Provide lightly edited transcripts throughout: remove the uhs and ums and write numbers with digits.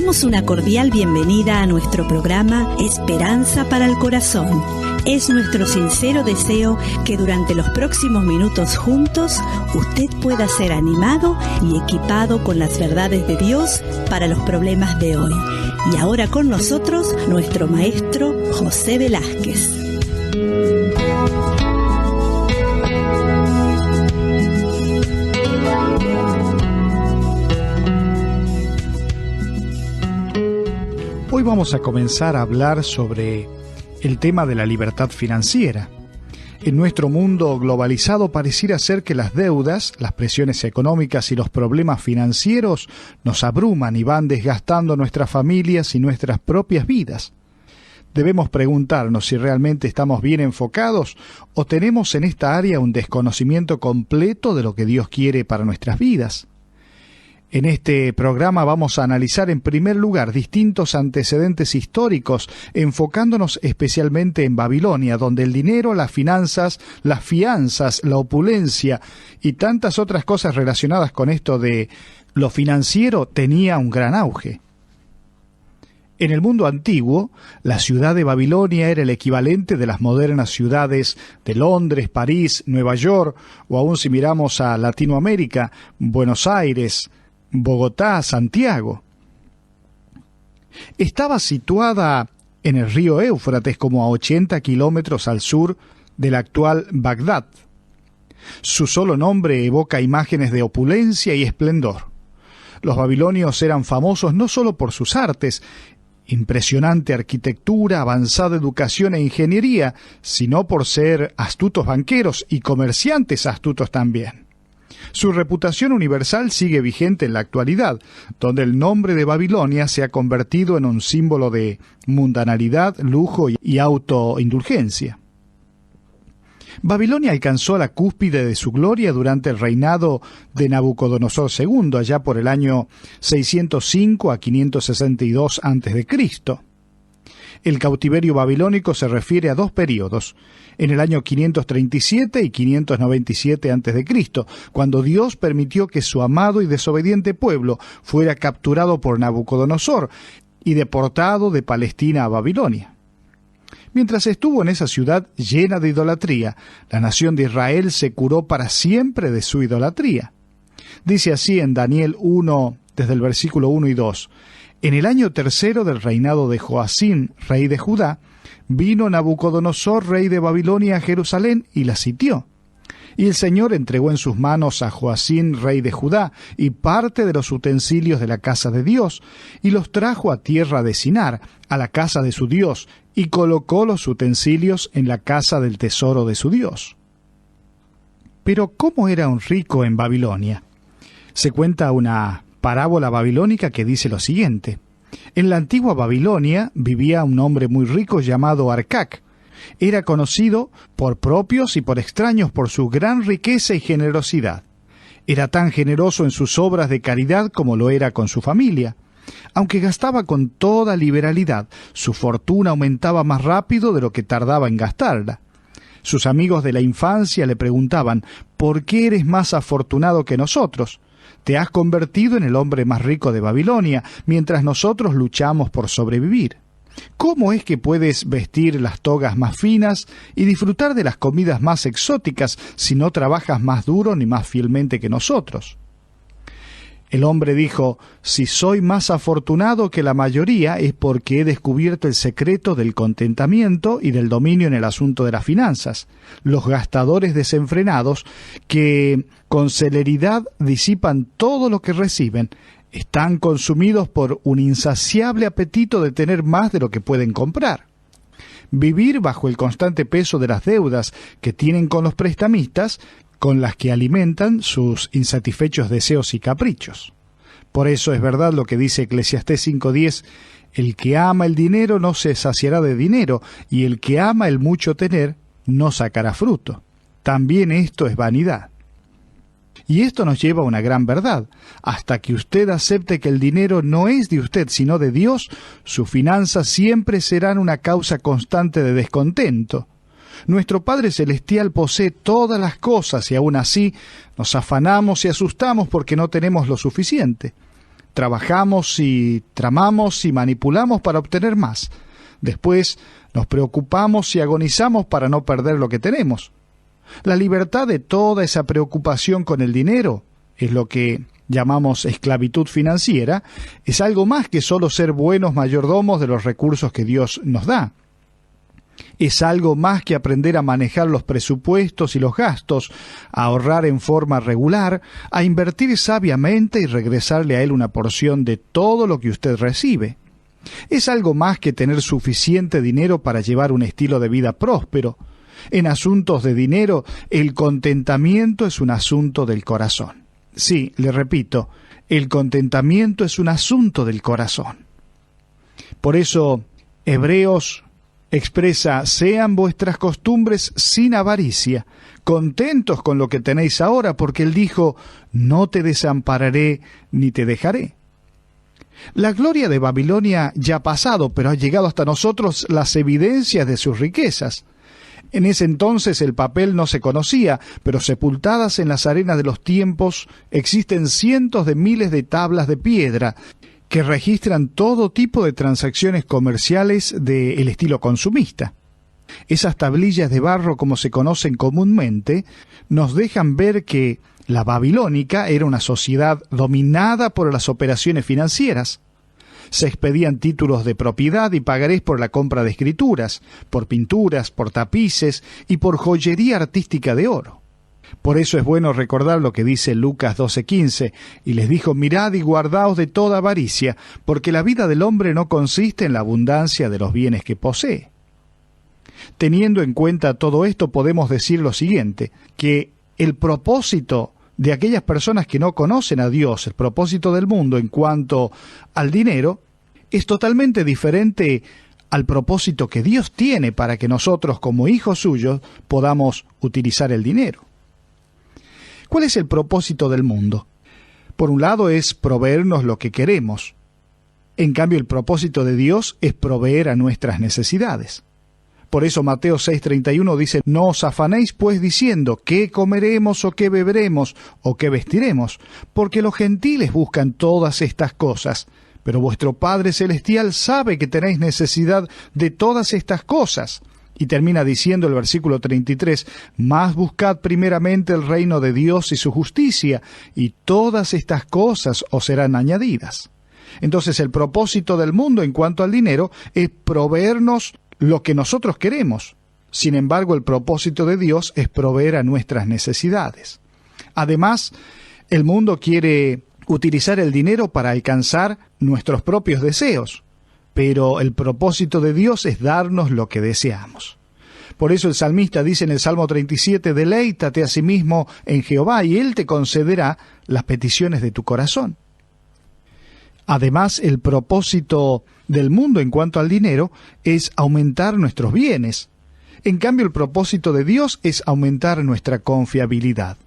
damos una cordial bienvenida a nuestro programa Esperanza para el Corazón. Es nuestro sincero deseo que durante los próximos minutos juntos usted pueda ser animado y equipado con las verdades de Dios para los problemas de hoy. Y ahora con nosotros nuestro maestro José Velázquez. Hoy vamos a comenzar a hablar sobre el tema de la libertad financiera. En nuestro mundo globalizado pareciera ser que las deudas, las presiones económicas y los problemas financieros nos abruman y van desgastando nuestras familias y nuestras propias vidas. Debemos preguntarnos si realmente estamos bien enfocados o tenemos en esta área un desconocimiento completo de lo que Dios quiere para nuestras vidas. En este programa vamos a analizar en primer lugar distintos antecedentes históricos, enfocándonos especialmente en Babilonia, donde el dinero, las finanzas, las fianzas, la opulencia y tantas otras cosas relacionadas con esto de lo financiero tenía un gran auge. En el mundo antiguo, la ciudad de Babilonia era el equivalente de las modernas ciudades de Londres, París, Nueva York, o aún si miramos a Latinoamérica, Buenos Aires, Bogotá, Santiago. Estaba situada en el río Éufrates, como a 80 kilómetros al sur del actual Bagdad. Su solo nombre evoca imágenes de opulencia y esplendor. Los babilonios eran famosos no solo por sus artes, impresionante arquitectura, avanzada educación e ingeniería, sino por ser astutos banqueros y comerciantes astutos también. Su reputación universal sigue vigente en la actualidad, donde el nombre de Babilonia se ha convertido en un símbolo de mundanalidad, lujo y autoindulgencia. Babilonia alcanzó la cúspide de su gloria durante el reinado de Nabucodonosor II, allá por el año 605 a 562 a.C. El cautiverio babilónico se refiere a dos períodos, en el año 537 y 597 a.C., cuando Dios permitió que su amado y desobediente pueblo fuera capturado por Nabucodonosor y deportado de Palestina a Babilonia. Mientras estuvo en esa ciudad llena de idolatría, la nación de Israel se curó para siempre de su idolatría. Dice así en Daniel 1, desde el versículo 1 y 2, «En el año tercero del reinado de Joacim, rey de Judá, vino Nabucodonosor, rey de Babilonia, a Jerusalén y la sitió. Y el Señor entregó en sus manos a Joacim, rey de Judá, y parte de los utensilios de la casa de Dios, y los trajo a tierra de Sinar, a la casa de su Dios, y colocó los utensilios en la casa del tesoro de su Dios». Pero ¿cómo era un rico en Babilonia? Se cuenta una parábola babilónica que dice lo siguiente. En la antigua Babilonia vivía un hombre muy rico llamado Arcac. Era conocido por propios y por extraños por su gran riqueza y generosidad. Era tan generoso en sus obras de caridad como lo era con su familia. Aunque gastaba con toda liberalidad, su fortuna aumentaba más rápido de lo que tardaba en gastarla. Sus amigos de la infancia le preguntaban, ¿por qué eres más afortunado que nosotros? Te has convertido en el hombre más rico de Babilonia, mientras nosotros luchamos por sobrevivir. ¿Cómo es que puedes vestir las togas más finas y disfrutar de las comidas más exóticas si no trabajas más duro ni más fielmente que nosotros? El hombre dijo, si soy más afortunado que la mayoría es porque he descubierto el secreto del contentamiento y del dominio en el asunto de las finanzas. Los gastadores desenfrenados, que con celeridad disipan todo lo que reciben, están consumidos por un insaciable apetito de tener más de lo que pueden comprar. Vivir bajo el constante peso de las deudas que tienen con los prestamistas, con las que alimentan sus insatisfechos deseos y caprichos. Por eso es verdad lo que dice Eclesiastés 5:10, el que ama el dinero no se saciará de dinero, y el que ama el mucho tener no sacará fruto. También esto es vanidad. Y esto nos lleva a una gran verdad. Hasta que usted acepte que el dinero no es de usted, sino de Dios, sus finanzas siempre serán una causa constante de descontento. Nuestro Padre Celestial posee todas las cosas y aún así nos afanamos y asustamos porque no tenemos lo suficiente. trabajamos y tramamos y manipulamos para obtener más. Después nos preocupamos y agonizamos para no perder lo que tenemos. La libertad de toda esa preocupación con el dinero es lo que llamamos esclavitud financiera, es algo más que solo ser buenos mayordomos de los recursos que Dios nos da. Es algo más que aprender a manejar los presupuestos y los gastos, a ahorrar en forma regular, a invertir sabiamente y regresarle a Él una porción de todo lo que usted recibe. Es algo más que tener suficiente dinero para llevar un estilo de vida próspero. En asuntos de dinero, el contentamiento es un asunto del corazón. Sí, le repito, el contentamiento es un asunto del corazón. Por eso, Hebreos expresa: sean vuestras costumbres sin avaricia, contentos con lo que tenéis ahora, porque Él dijo: no te desampararé ni te dejaré. La gloria de Babilonia ya ha pasado, pero ha llegado hasta nosotros las evidencias de sus riquezas. En ese entonces el papel no se conocía, pero sepultadas en las arenas de los tiempos existen cientos de miles de tablas de piedra que registran todo tipo de transacciones comerciales del estilo consumista. Esas tablillas de barro, como se conocen comúnmente, nos dejan ver que la babilónica era una sociedad dominada por las operaciones financieras. Se expedían títulos de propiedad y pagarés por la compra de escrituras, por pinturas, por tapices y por joyería artística de oro. Por eso es bueno recordar lo que dice Lucas 12:15, y les dijo: mirad y guardaos de toda avaricia, porque la vida del hombre no consiste en la abundancia de los bienes que posee. Teniendo en cuenta todo esto, podemos decir lo siguiente, que el propósito de aquellas personas que no conocen a Dios, el propósito del mundo en cuanto al dinero, es totalmente diferente al propósito que Dios tiene para que nosotros, como hijos suyos, podamos utilizar el dinero. ¿Cuál es el propósito del mundo? Por un lado es proveernos lo que queremos. En cambio, el propósito de Dios es proveer a nuestras necesidades. Por eso Mateo 6:31 dice: no os afanéis pues diciendo qué comeremos o qué beberemos o qué vestiremos, porque los gentiles buscan todas estas cosas, pero vuestro Padre Celestial sabe que tenéis necesidad de todas estas cosas. Y termina diciendo el versículo 33, mas buscad primeramente el reino de Dios y su justicia, y todas estas cosas os serán añadidas. Entonces el propósito del mundo en cuanto al dinero es proveernos lo que nosotros queremos. Sin embargo, el propósito de Dios es proveer a nuestras necesidades. Además, el mundo quiere utilizar el dinero para alcanzar nuestros propios deseos, pero el propósito de Dios es darnos lo que deseamos. Por eso el salmista dice en el Salmo 37, deleítate a sí mismo en Jehová y Él te concederá las peticiones de tu corazón. Además, el propósito del mundo en cuanto al dinero es aumentar nuestros bienes. En cambio, el propósito de Dios es aumentar nuestra confiabilidad.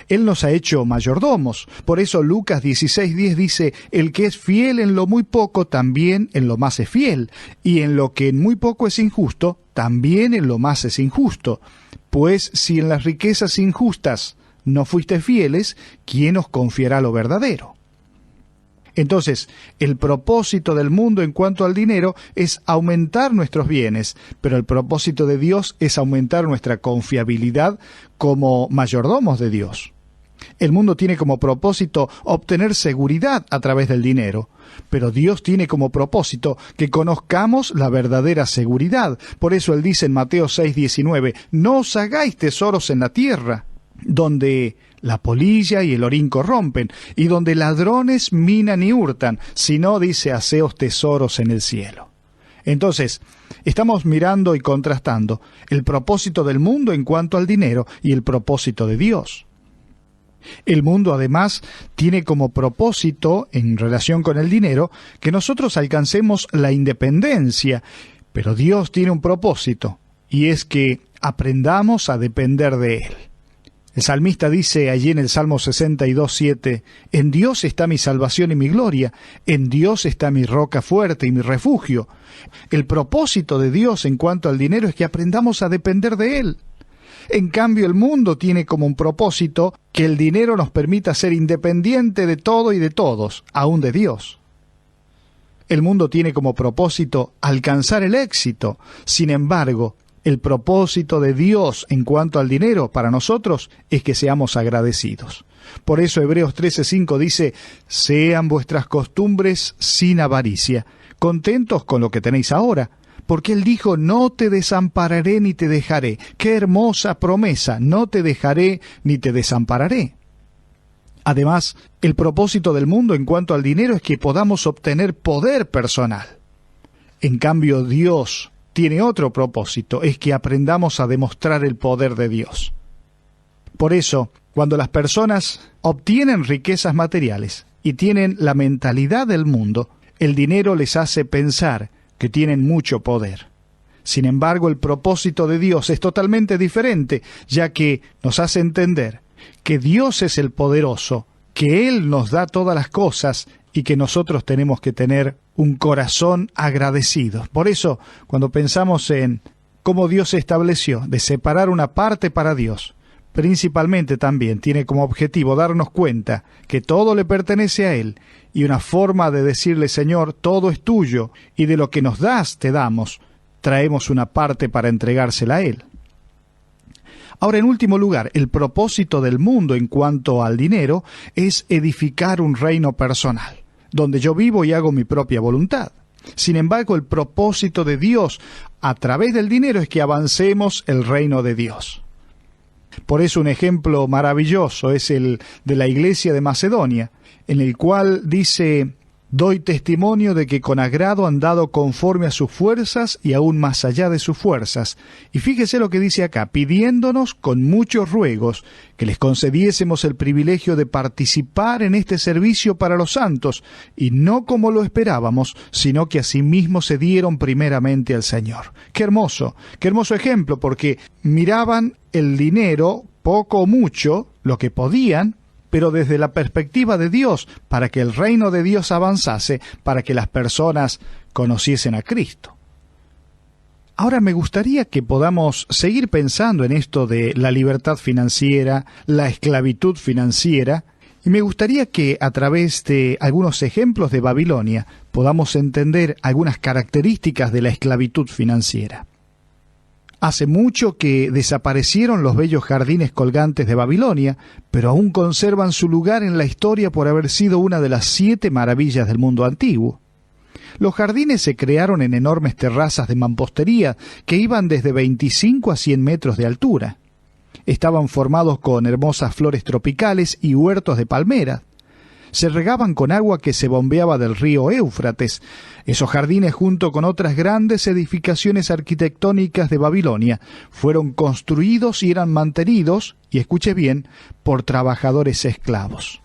Él nos ha hecho mayordomos. Por eso Lucas 16:10 dice: el que es fiel en lo muy poco, también en lo más es fiel. Y en lo que en muy poco es injusto, también en lo más es injusto. Pues si en las riquezas injustas no fuiste fieles, ¿quién os confiará lo verdadero? Entonces, el propósito del mundo en cuanto al dinero es aumentar nuestros bienes, pero el propósito de Dios es aumentar nuestra confiabilidad como mayordomos de Dios. El mundo tiene como propósito obtener seguridad a través del dinero, pero Dios tiene como propósito que conozcamos la verdadera seguridad. Por eso Él dice en Mateo 6:19, no os hagáis tesoros en la tierra, donde la polilla y el orín corrompen, y donde ladrones minan y hurtan, sino, dice, haceos tesoros en el cielo. Entonces, estamos mirando y contrastando el propósito del mundo en cuanto al dinero y el propósito de Dios. El mundo, además, tiene como propósito, en relación con el dinero, que nosotros alcancemos la independencia, pero Dios tiene un propósito, y es que aprendamos a depender de Él. El salmista dice allí en el Salmo 62:7, en Dios está mi salvación y mi gloria, en Dios está mi roca fuerte y mi refugio. El propósito de Dios en cuanto al dinero es que aprendamos a depender de Él. En cambio, el mundo tiene como un propósito que el dinero nos permita ser independiente de todo y de todos, aun de Dios. El mundo tiene como propósito alcanzar el éxito. Sin embargo, el propósito de Dios en cuanto al dinero para nosotros es que seamos agradecidos. Por eso Hebreos 13:5 dice: sean vuestras costumbres sin avaricia, contentos con lo que tenéis ahora, porque Él dijo: no te desampararé ni te dejaré. ¡Qué hermosa promesa! No te dejaré ni te desampararé. Además, el propósito del mundo en cuanto al dinero es que podamos obtener poder personal. En cambio, Dios tiene otro propósito, es que aprendamos a demostrar el poder de Dios. Por eso, cuando las personas obtienen riquezas materiales y tienen la mentalidad del mundo, el dinero les hace pensar que tienen mucho poder. Sin embargo, el propósito de Dios es totalmente diferente, ya que nos hace entender que Dios es el poderoso, que Él nos da todas las cosas y que nosotros tenemos que tener un corazón agradecido. Por eso, cuando pensamos en cómo Dios estableció de separar una parte para Dios, principalmente también tiene como objetivo darnos cuenta que todo le pertenece a Él y una forma de decirle: Señor, todo es tuyo y de lo que nos das te damos, traemos una parte para entregársela a Él. Ahora, en último lugar, el propósito del mundo en cuanto al dinero es edificar un reino personal, donde yo vivo y hago mi propia voluntad. Sin embargo, el propósito de Dios a través del dinero es que avancemos el reino de Dios. Por eso un ejemplo maravilloso es el de la iglesia de Macedonia, en el cual dice: doy testimonio de que con agrado han dado conforme a sus fuerzas y aún más allá de sus fuerzas. Y fíjese lo que dice acá: pidiéndonos con muchos ruegos que les concediésemos el privilegio de participar en este servicio para los santos, y no como lo esperábamos, sino que asimismo se dieron primeramente al Señor. Qué hermoso ejemplo, porque miraban el dinero, poco o mucho, lo que podían, pero desde la perspectiva de Dios, para que el reino de Dios avanzase, para que las personas conociesen a Cristo. Ahora me gustaría que podamos seguir pensando en esto de la libertad financiera, la esclavitud financiera, y me gustaría que a través de algunos ejemplos de Babilonia podamos entender algunas características de la esclavitud financiera. Hace mucho que desaparecieron los bellos jardines colgantes de Babilonia, pero aún conservan su lugar en la historia por haber sido una de las 7 maravillas del mundo antiguo. Los jardines se crearon en enormes terrazas de mampostería que iban desde 25 a 100 metros de altura. Estaban formados con hermosas flores tropicales y huertos de palmeras. Se regaban con agua que se bombeaba del río Éufrates. Esos jardines, junto con otras grandes edificaciones arquitectónicas de Babilonia, fueron construidos y eran mantenidos, y escuche bien, por trabajadores esclavos.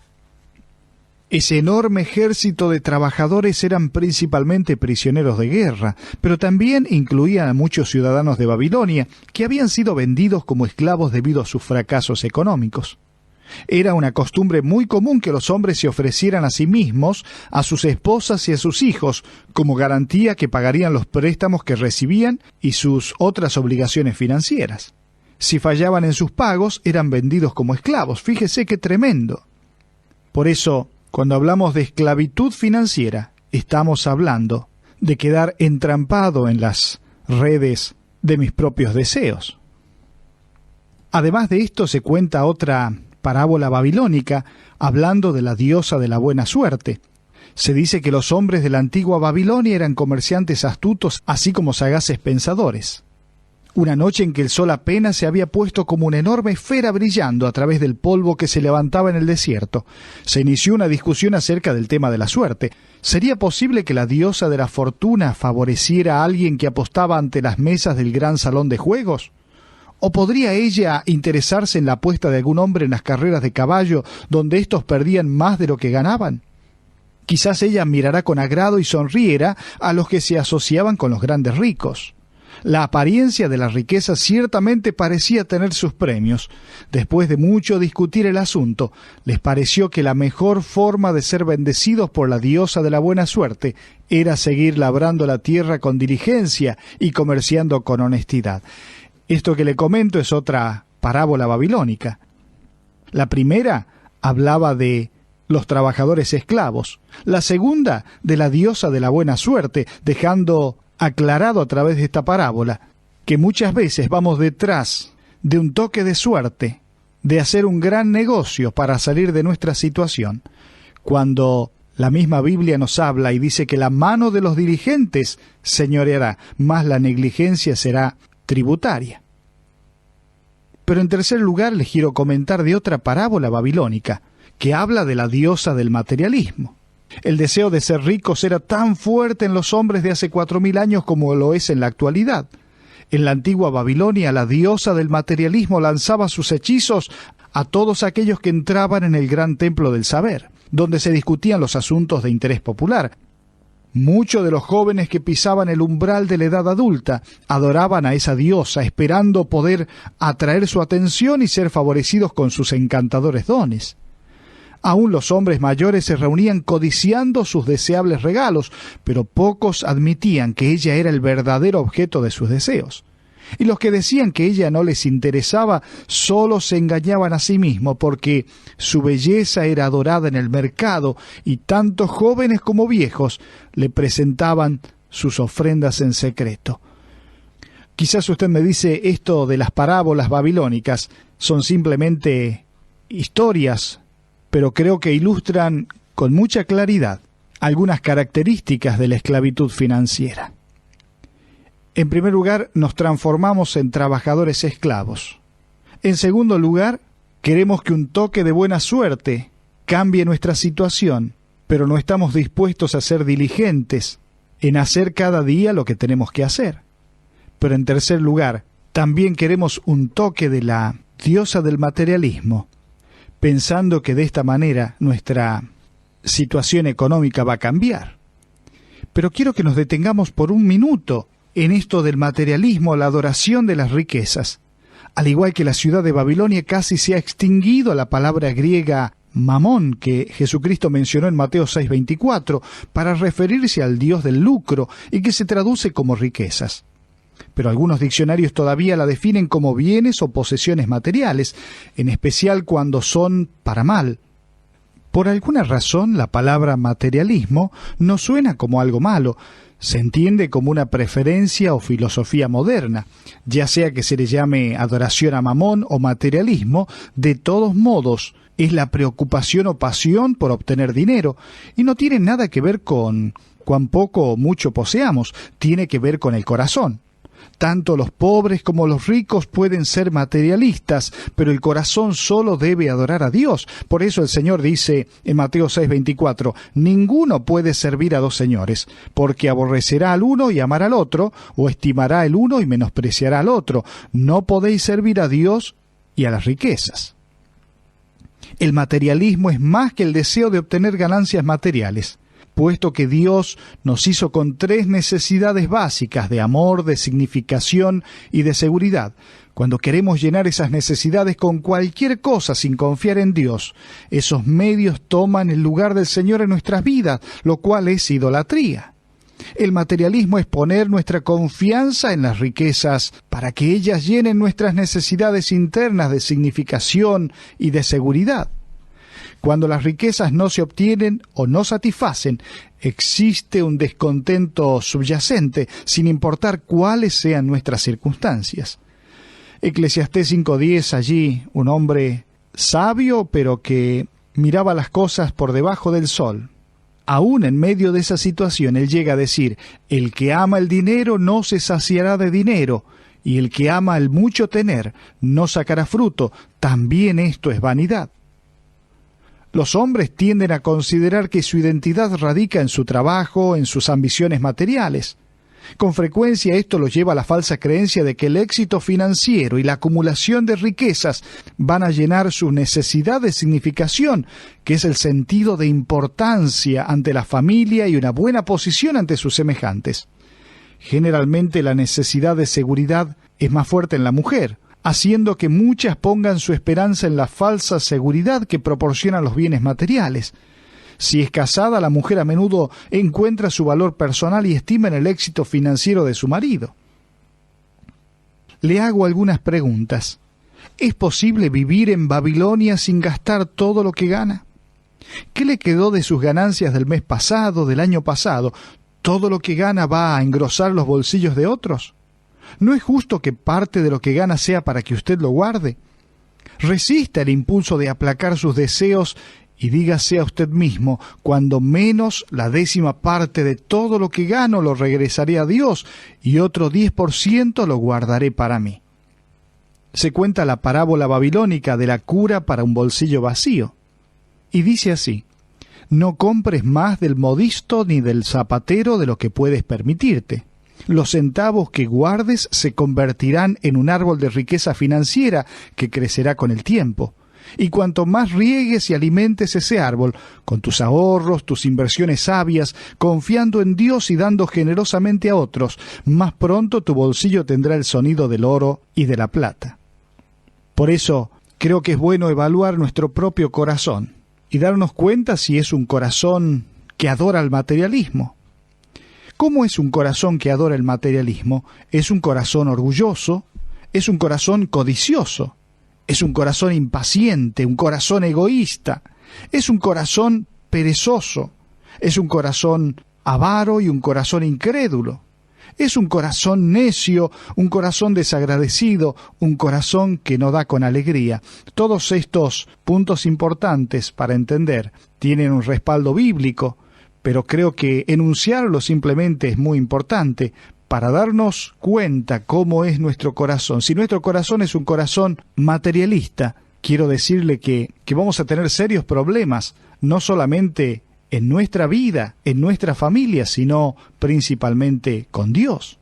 Ese enorme ejército de trabajadores eran principalmente prisioneros de guerra, pero también incluían a muchos ciudadanos de Babilonia que habían sido vendidos como esclavos debido a sus fracasos económicos. Era una costumbre muy común que los hombres se ofrecieran a sí mismos, a sus esposas y a sus hijos, como garantía que pagarían los préstamos que recibían y sus otras obligaciones financieras. Si fallaban en sus pagos, eran vendidos como esclavos. Fíjese qué tremendo. Por eso, cuando hablamos de esclavitud financiera, estamos hablando de quedar entrampado en las redes de mis propios deseos. Además de esto, se cuenta otra parábola babilónica, hablando de la diosa de la buena suerte. Se dice que los hombres de la antigua Babilonia eran comerciantes astutos, así como sagaces pensadores. Una noche en que el sol apenas se había puesto como una enorme esfera brillando a través del polvo que se levantaba en el desierto, se inició una discusión acerca del tema de la suerte. ¿Sería posible que la diosa de la fortuna favoreciera a alguien que apostaba ante las mesas del gran salón de juegos? ¿O podría ella interesarse en la apuesta de algún hombre en las carreras de caballo, donde éstos perdían más de lo que ganaban? Quizás ella mirará con agrado y sonriera a los que se asociaban con los grandes ricos. La apariencia de la riqueza ciertamente parecía tener sus premios. Después de mucho discutir el asunto, les pareció que la mejor forma de ser bendecidos por la diosa de la buena suerte era seguir labrando la tierra con diligencia y comerciando con honestidad. Esto que le comento es otra parábola babilónica. La primera hablaba de los trabajadores esclavos, la segunda de la diosa de la buena suerte, dejando aclarado a través de esta parábola que muchas veces vamos detrás de un toque de suerte, de hacer un gran negocio para salir de nuestra situación, cuando la misma Biblia nos habla y dice que la mano de los diligentes señoreará, más la negligencia será tributaria. Pero en tercer lugar les quiero comentar de otra parábola babilónica, que habla de la diosa del materialismo. El deseo de ser ricos era tan fuerte en los hombres de hace 4000 años como lo es en la actualidad. En la antigua Babilonia, la diosa del materialismo lanzaba sus hechizos a todos aquellos que entraban en el gran templo del saber, donde se discutían los asuntos de interés popular. Muchos de los jóvenes que pisaban el umbral de la edad adulta adoraban a esa diosa, esperando poder atraer su atención y ser favorecidos con sus encantadores dones. Aún los hombres mayores se reunían codiciando sus deseables regalos, pero pocos admitían que ella era el verdadero objeto de sus deseos. Y los que decían que ella no les interesaba solo se engañaban a sí mismos, porque su belleza era adorada en el mercado y tanto jóvenes como viejos le presentaban sus ofrendas en secreto. Quizás usted me dice, esto de las parábolas babilónicas son simplemente historias, pero creo que ilustran con mucha claridad algunas características de la esclavitud financiera. En primer lugar, nos transformamos en trabajadores esclavos. En segundo lugar, queremos que un toque de buena suerte cambie nuestra situación, pero no estamos dispuestos a ser diligentes en hacer cada día lo que tenemos que hacer. Pero en tercer lugar, también queremos un toque de la diosa del materialismo, pensando que de esta manera nuestra situación económica va a cambiar. Pero quiero que nos detengamos por un minuto en esto del materialismo, la adoración de las riquezas. Al igual que la ciudad de Babilonia, casi se ha extinguido la palabra griega mamón, que Jesucristo mencionó en Mateo 6:24, para referirse al dios del lucro, y que se traduce como riquezas. Pero algunos diccionarios todavía la definen como bienes o posesiones materiales, en especial cuando son para mal. Por alguna razón, la palabra materialismo no suena como algo malo. Se entiende como una preferencia o filosofía moderna, ya sea que se le llame adoración a Mamón o materialismo. De todos modos, es la preocupación o pasión por obtener dinero, y no tiene nada que ver con cuán poco o mucho poseamos, tiene que ver con el corazón. Tanto los pobres como los ricos pueden ser materialistas, pero el corazón solo debe adorar a Dios. Por eso el Señor dice en Mateo 6:24, ninguno puede servir a dos señores, porque aborrecerá al uno y amará al otro, o estimará el uno y menospreciará al otro. No podéis servir a Dios y a las riquezas. El materialismo es más que el deseo de obtener ganancias materiales, puesto que Dios nos hizo con 3 necesidades básicas de amor, de significación y de seguridad. Cuando queremos llenar esas necesidades con cualquier cosa sin confiar en Dios, esos medios toman el lugar del Señor en nuestras vidas, lo cual es idolatría. El materialismo es poner nuestra confianza en las riquezas para que ellas llenen nuestras necesidades internas de significación y de seguridad. Cuando las riquezas no se obtienen o no satisfacen, existe un descontento subyacente, sin importar cuáles sean nuestras circunstancias. Eclesiastés 5:10, allí un hombre sabio, pero que miraba las cosas por debajo del sol. Aún en medio de esa situación, él llega a decir, el que ama el dinero no se saciará de dinero, y el que ama el mucho tener no sacará fruto. También esto es vanidad. Los hombres tienden a considerar que su identidad radica en su trabajo, en sus ambiciones materiales. Con frecuencia esto los lleva a la falsa creencia de que el éxito financiero y la acumulación de riquezas van a llenar su necesidad de significación, que es el sentido de importancia ante la familia y una buena posición ante sus semejantes. Generalmente la necesidad de seguridad es más fuerte en la mujer, haciendo que muchas pongan su esperanza en la falsa seguridad que proporcionan los bienes materiales. Si es casada, la mujer a menudo encuentra su valor personal y estima en el éxito financiero de su marido. Le hago algunas preguntas. ¿Es posible vivir en Babilonia sin gastar todo lo que gana? ¿Qué le quedó de sus ganancias del mes pasado, del año pasado? ¿Todo lo que gana va a engrosar los bolsillos de otros? ¿No es justo que parte de lo que gana sea para que usted lo guarde? Resista el impulso de aplacar sus deseos y dígase a usted mismo, cuando menos la 10ª parte de todo lo que gano lo regresaré a Dios y otro 10% lo guardaré para mí. Se cuenta la parábola babilónica de la cura para un bolsillo vacío. Y dice así: no compres más del modisto ni del zapatero de lo que puedes permitirte. Los centavos que guardes se convertirán en un árbol de riqueza financiera que crecerá con el tiempo. Y cuanto más riegues y alimentes ese árbol, con tus ahorros, tus inversiones sabias, confiando en Dios y dando generosamente a otros, más pronto tu bolsillo tendrá el sonido del oro y de la plata. Por eso, creo que es bueno evaluar nuestro propio corazón y darnos cuenta si es un corazón que adora el materialismo. ¿Cómo es un corazón que adora el materialismo? Es un corazón orgulloso, es un corazón codicioso, es un corazón impaciente, un corazón egoísta, es un corazón perezoso, es un corazón avaro y un corazón incrédulo, es un corazón necio, un corazón desagradecido, un corazón que no da con alegría. Todos estos puntos importantes para entender tienen un respaldo bíblico, pero creo que enunciarlo simplemente es muy importante para darnos cuenta cómo es nuestro corazón. Si nuestro corazón es un corazón materialista, quiero decirle que vamos a tener serios problemas, no solamente en nuestra vida, en nuestra familia, sino principalmente con Dios.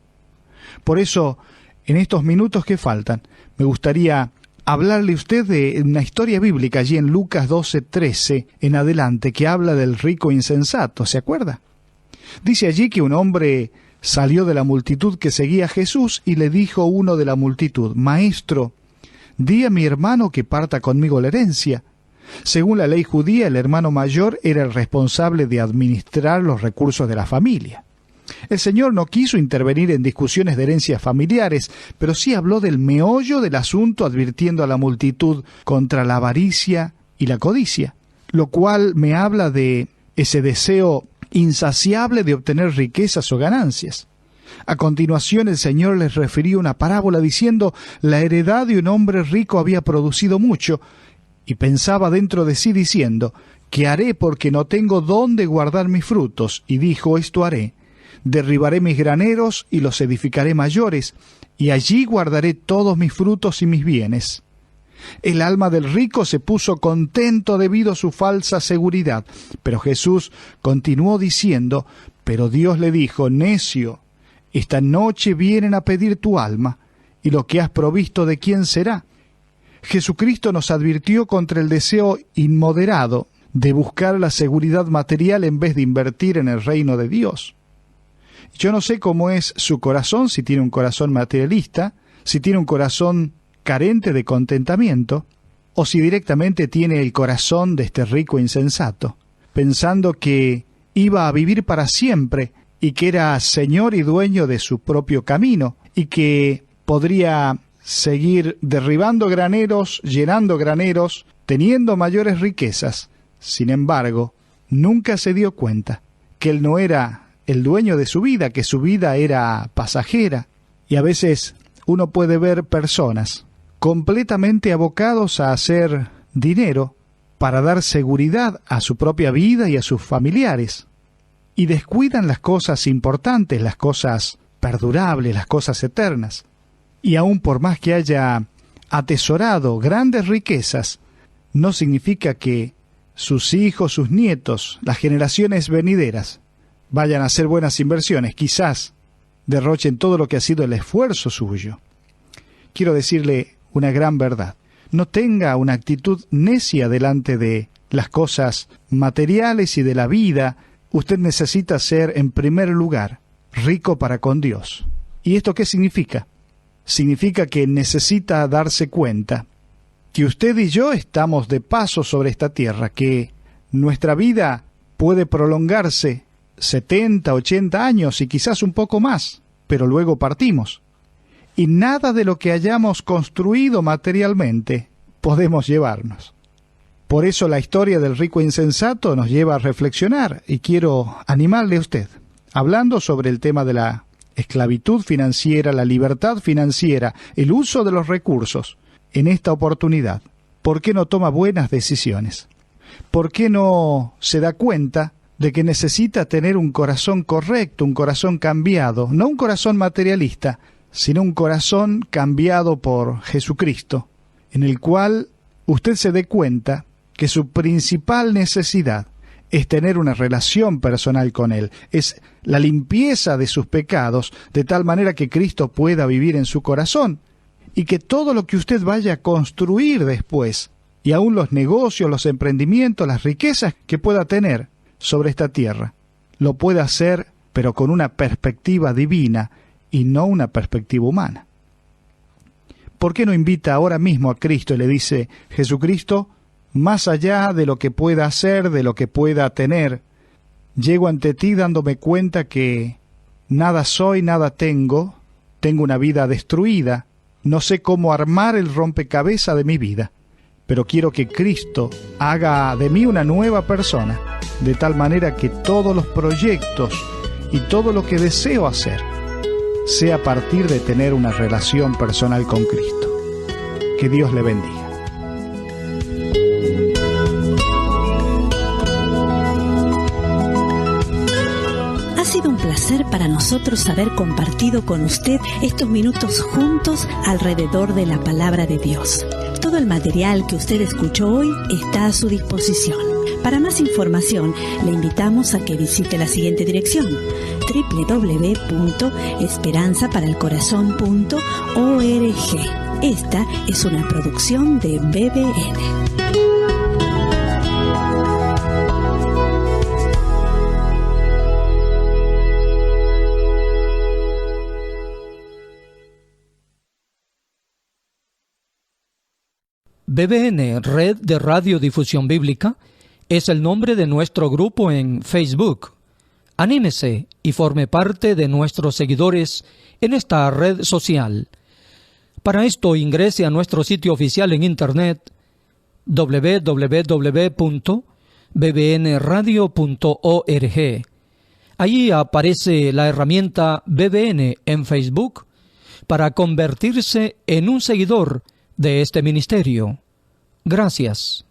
Por eso, en estos minutos que faltan, me gustaría hablarle a usted de una historia bíblica allí en Lucas 12:13 en adelante, que habla del rico insensato, ¿se acuerda? Dice allí que un hombre salió de la multitud que seguía a Jesús y le dijo uno de la multitud: Maestro, di a mi hermano que parta conmigo la herencia. Según la ley judía, el hermano mayor era el responsable de administrar los recursos de la familia. El Señor no quiso intervenir en discusiones de herencias familiares, pero sí habló del meollo del asunto, advirtiendo a la multitud contra la avaricia y la codicia, lo cual me habla de ese deseo insaciable de obtener riquezas o ganancias. A continuación el Señor les refirió una parábola diciendo: la heredad de un hombre rico había producido mucho, y pensaba dentro de sí diciendo: ¿qué haré porque no tengo dónde guardar mis frutos? Y dijo: esto haré: derribaré mis graneros y los edificaré mayores, y allí guardaré todos mis frutos y mis bienes. El alma del rico se puso contento debido a su falsa seguridad. Pero Jesús continuó diciendo: pero Dios le dijo: necio, esta noche vienen a pedir tu alma, y lo que has provisto, ¿de quién será? Jesucristo nos advirtió contra el deseo inmoderado de buscar la seguridad material en vez de invertir en el reino de Dios. Yo no sé cómo es su corazón, si tiene un corazón materialista, si tiene un corazón carente de contentamiento, o si directamente tiene el corazón de este rico insensato, pensando que iba a vivir para siempre y que era señor y dueño de su propio camino y que podría seguir derribando graneros, llenando graneros, teniendo mayores riquezas. Sin embargo, nunca se dio cuenta que él no era el dueño de su vida, que su vida era pasajera. Y a veces uno puede ver personas completamente abocados a hacer dinero para dar seguridad a su propia vida y a sus familiares, y descuidan las cosas importantes, las cosas perdurables, las cosas eternas. Y aun por más que haya atesorado grandes riquezas, no significa que sus hijos, sus nietos, las generaciones venideras, vayan a hacer buenas inversiones. Quizás derrochen todo lo que ha sido el esfuerzo suyo. Quiero decirle una gran verdad: no tenga una actitud necia delante de las cosas materiales y de la vida. Usted necesita ser, en primer lugar, rico para con Dios. ¿Y esto qué significa? Significa que necesita darse cuenta que usted y yo estamos de paso sobre esta tierra, que nuestra vida puede prolongarse 70, 80 años y quizás un poco más, pero luego partimos. y nada de lo que hayamos construido materialmente podemos llevarnos. Por eso la historia del rico insensato nos lleva a reflexionar, y quiero animarle a usted, hablando sobre el tema de la esclavitud financiera, la libertad financiera, el uso de los recursos. En esta oportunidad, ¿por qué no toma buenas decisiones? ¿Por qué no se da cuenta de que necesita tener un corazón correcto, un corazón cambiado, no un corazón materialista, sino un corazón cambiado por Jesucristo, en el cual usted se dé cuenta que su principal necesidad es tener una relación personal con Él, es la limpieza de sus pecados, de tal manera que Cristo pueda vivir en su corazón, y que todo lo que usted vaya a construir después, y aún los negocios, los emprendimientos, las riquezas que pueda tener sobre esta tierra, lo pueda hacer, pero con una perspectiva divina y no una perspectiva humana. ¿Por qué no invita ahora mismo a Cristo y le dice: Jesucristo, más allá de lo que pueda hacer, de lo que pueda tener, llego ante ti dándome cuenta que nada soy, nada tengo una vida destruida, no sé cómo armar el rompecabezas de mi vida, pero quiero que Cristo haga de mí una nueva persona, de tal manera que todos los proyectos y todo lo que deseo hacer sea a partir de tener una relación personal con Cristo. Que Dios le bendiga. Ha sido un placer para nosotros haber compartido con usted estos minutos juntos alrededor de la palabra de Dios. Todo el material que usted escuchó hoy está a su disposición. Para más información, le invitamos a que visite la siguiente dirección: www.esperanzaparalcorazon.org. Esta es una producción de BBN. BBN, Red de Radiodifusión Bíblica, es el nombre de nuestro grupo en Facebook. Anímese y forme parte de nuestros seguidores en esta red social. Para esto ingrese a nuestro sitio oficial en internet www.bbnradio.org. Allí aparece la herramienta BBN en Facebook para convertirse en un seguidor de este ministerio. Gracias.